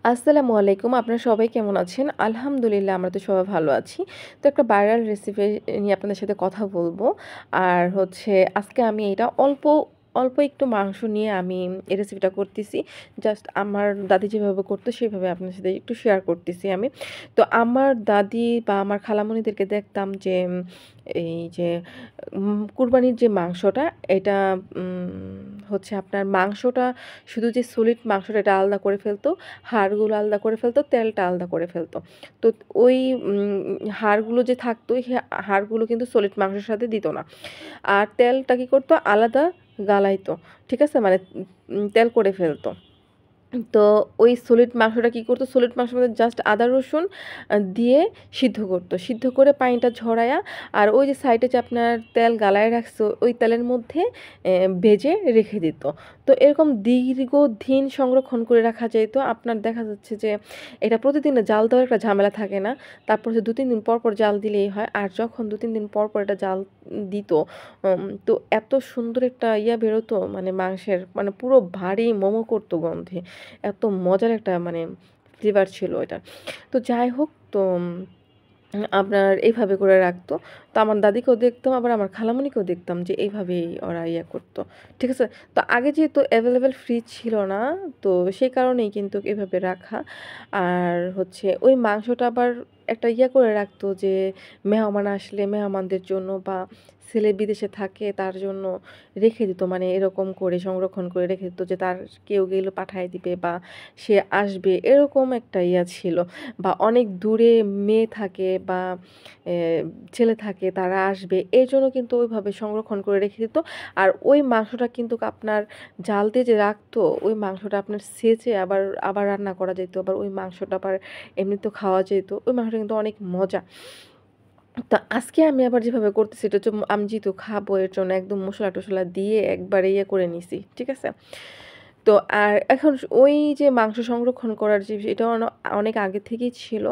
আসসালামু আলাইকুম। আপনারা সবাই কেমন আছেন? আলহামদুলিল্লাহ আমরা তো সবাই ভালো আছি। তো একটা ভাইরাল রেসিপি নিয়ে আপনাদের সাথে কথা বলব। আর হচ্ছে আজকে আমি এটা অল্প একটু মাংস নিয়ে আমি এই রেসিপিটা করতেছি। জাস্ট আমার দাদি যেভাবে করতো সেভাবে আপনার সাথে একটু শেয়ার করতেছি আমি। তো আমার দাদি বা আমার খালামণিদেরকে দেখতাম যে এই যে কুরবানির যে মাংসটা এটা হচ্ছে আপনার মাংসটা শুধু যে সলিড মাংসটা এটা আলাদা করে ফেলতো, হাড়গুলো আলাদা করে ফেলতো, তেলটা আলাদা করে ফেলতো। তো ওই হাড়গুলো যে থাকতো, সে হাড়গুলো কিন্তু সলিড মাংসের সাথে দিত না। আর তেলটা কি করতো আলাদা গালাইতো। ঠিক আছে? মানে তেল করে ফেলতো। তো ওই সলিড মাংসটা কি করতো, সলিড মাংসের মধ্যে জাস্ট আদা রসুন দিয়ে সিদ্ধ করতো। সিদ্ধ করে পানিটা ঝরাইয়া আর ওই যে সাইডে যে আপনার তেল গালায় রাখছে ওই তেলের মধ্যে ভেজে রেখে দিত। তো এরকম দীর্ঘদিন সংরক্ষণ করে রাখা যাইত। আপনার দেখা যাচ্ছে যে এটা প্রতিদিন জাল দেওয়ার একটা ঝামেলা থাকে না। তারপর হচ্ছে ২-৩ দিন পর, পর জাল দিলেই হয়। আর যখন ২-৩ দিন পর, পর এটা জাল দিত, তো এত সুন্দর একটা বেরোতো মানে মাংসের, মানে পুরো ভারী মোমো করতো গন্ধে। এত মজার একটা মানে ফ্লেভার ছিল এটার। তো যাই হোক, তো আপনার এইভাবে করে রাখতো। তো আমার দাদিকেও দেখতাম, আবার আমার খালামণিকেও দেখতাম যে এইভাবেই ওরা করতো। ঠিক আছে? তো আগে যেহেতু অ্যাভেলেবেল ফ্রিজ ছিল না, তো সেই কারণেই কিন্তু এভাবে রাখা। আর হচ্ছে ওই মাংসটা আবার একটা করে রাখতো যে মেহমান আসলে মেহমানদের জন্য বা ছেলে বিদেশে থাকে তার জন্য রেখে দিত। মানে এরকম করে সংরক্ষণ করে রেখে দিত যে তার কেউ গেলে পাঠায় দিবে বা সে আসবে, এরকম একটা ছিল। বা অনেক দূরে মেয়ে থাকে বা এ ছেলে থাকে তারা আসবে। এজন্য কিন্তু ওইভাবে সংরক্ষণ করে রেখে দিত। আর ওই মাংসটা কিন্তু আপনার জাল দিয়ে যে রাখতো, ওই মাংসটা আপনার ছেঁচে আবার রান্না করা যেত। আবার ওই মাংসটা আবার এমনিতেও খাওয়া যেত। ওই মাংসটা কিন্তু অনেক মজা। তো আজকে আমি আবার যেভাবে করতেছি এটা হচ্ছে আমি যেহেতু খাবো এর জন্য একদম মসলা-টসলা দিয়ে একবারে করে নিছি। ঠিক আছে? তো আর এখন ওই যে মাংস সংরক্ষণ করার যে এটা অনেক আগে থেকেই ছিল।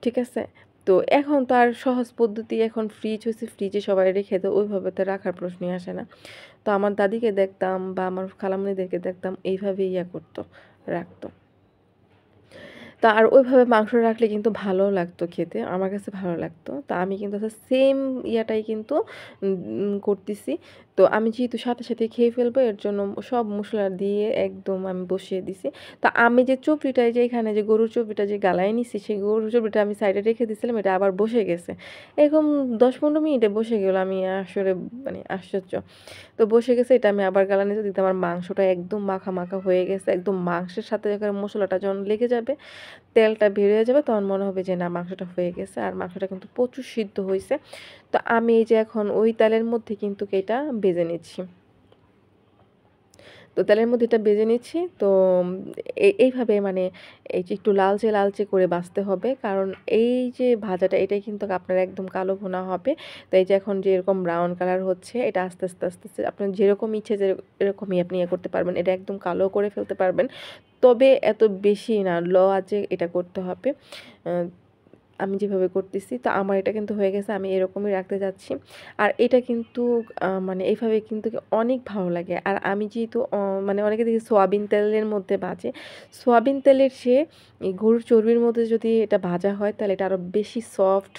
ঠিক আছে? তো এখন তো আর সহজ পদ্ধতি, এখন ফ্রিজ হইছে, ফ্রিজে সবাই রেখে দেয়। ওইভাবে তো রাখার প্রশ্নই আসে না। তো আমার দাদিকে দেখতাম বা আমার খালামণিদেরকে দেখতাম এইভাবেই করতো, রাখতো। তা আর ওইভাবে মাংস রাখলে কিন্তু ভালোও লাগতো খেতে। আমার কাছে ভালো লাগতো। তো আমি কিন্তু সেম ইয়াটাই কিন্তু করতেছি। তো আমি যেহেতু সাথে, সাথে খেয়ে ফেলবো এর জন্য সব মসলা দিয়ে একদম আমি বসিয়ে দিছি। তো আমি যে চবড়িটা যে এখানে যে গরুর চবড়িটা যে গালায় নিছি, সেই গরুর চবড়িটা আমি সাইডে রেখে দিয়েছিলাম, এটা আবার বসে গেছে। এরকম ১০-১৫ মিনিটে বসে গেল। আমি আসলে মানে আশ্চর্য। তো বসে গেছে, এটা আমি আবার গালায় নিতে দিতে আমার মাংসটা একদম মাখা, মাখা হয়ে গেছে। একদম মাংসের সাথে যখন মসলাটা যখন লেগে যাবে, তেলটা বের হয়ে যাবে, তখন মনে হবে যে না মাংসটা হয়ে গেছে। আর মাংসটা কিন্তু প্রচুর সিদ্ধ হইছে। তো আমি এই যে এখন ওই তেলের মধ্যে কিন্তু এটা ভেজে নিচ্ছি। তো তেলের মধ্যে এটা ভেজে নিচ্ছি। তো এইভাবে মানে এই যে একটু লালচে, লালচে করে ভাজতে হবে। কারণ এই যে ভাজাটা এটাই কিন্তু আপনার একদম কালো ভুনা হবে। তো এই যে এখন যে এরকম ব্রাউন কালার হচ্ছে, এটা আস্তে, আস্তে, আস্তে, আস্তে আপনার যেরকম ইচ্ছে যে এরকমই আপনি করতে পারবেন। এটা একদম কালো করে ফেলতে পারবেন। তবে এত বেশি না, লো আঁচে এটা করতে হবে। আ আমি যেভাবে করতেছি, তো আমার এটা কিন্তু হয়ে গেছে। আমি এরকমই রাখতে যাচ্ছি। আর এটা কিন্তু মানে এভাবে কিন্তু অনেক ভালো লাগে। আর আমি যেহেতু মানে অনেকে দেখি সোয়াবিন তেলের মধ্যে ভাজে। সোয়াবিন তেলের চেয়ে এই গরুর চর্বির মধ্যে যদি এটা ভাজা হয় তাহলে এটা আরো বেশি সফট,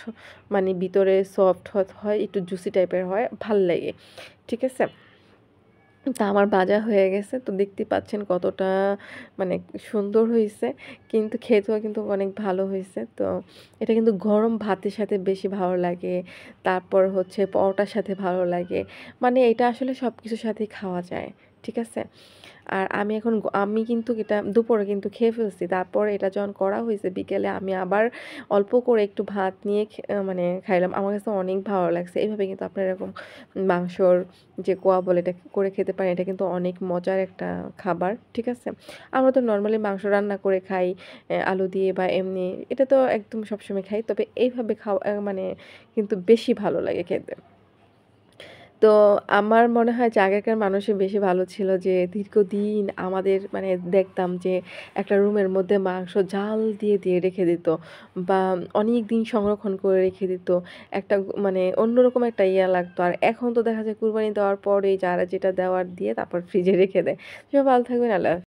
মানে ভিতরে সফট হয়, একটু জুসি টাইপের হয়, ভাল লাগে। ঠিক আছে? তা আমার ভাজা হয়ে গেছে। তো দেখতেই পাচ্ছেন কতটা মানে সুন্দর হইছে। কিন্তু খেতেও কিন্তু অনেক ভালো হইছে। তো এটা কিন্তু গরম ভাতের সাথে বেশি ভালো লাগে। তারপর হচ্ছে পরোটার সাথে ভালো লাগে। মানে এটা আসলে সবকিছুর সাথেই খাওয়া যায়। ঠিক আছে? আর আমি এখন আমি কিন্তু এটা দুপুরে কিন্তু খেয়ে ফেলছি। তারপর এটা যখন করা হইছে বিকেলে আমি আবার অল্প করে একটু ভাত নিয়ে মানে খাইলাম। আমার কাছে অনেক ভালো লাগছে। এভাবে কিন্তু আপনারা এরকম মাংসর যে কোয়া বলে এটা করে খেতে পারেন। এটা কিন্তু অনেক মজার একটা খাবার। ঠিক আছে? আমরা তো নরমালি মাংস রান্না করে খাই আলু দিয়ে বা এমনি। এটা তো একদম সবসময় খাই। তবে এইভাবে খাওয়া মানে কিন্তু বেশি ভালো লাগে খেতে। তো আমার মনে হয় যে আগেকার মানুষই বেশি ভালো ছিল, যে দীর্ঘদিন আমাদের মানে দেখতাম যে একটা রুমের মধ্যে মাংস জাল দিয়ে, দিয়ে রেখে দিত বা অনেকদিন সংরক্ষণ করে রেখে দিত। একটা মানে অন্যরকম একটা লাগতো। আর এখন তো দেখা যায় কুরবানি দেওয়ার পরেই যারা যেটা দেওয়ার দিয়ে তারপর ফ্রিজে রেখে দেয়। সবাই ভালো থাকবেন। আল্লাহ হাফেজ।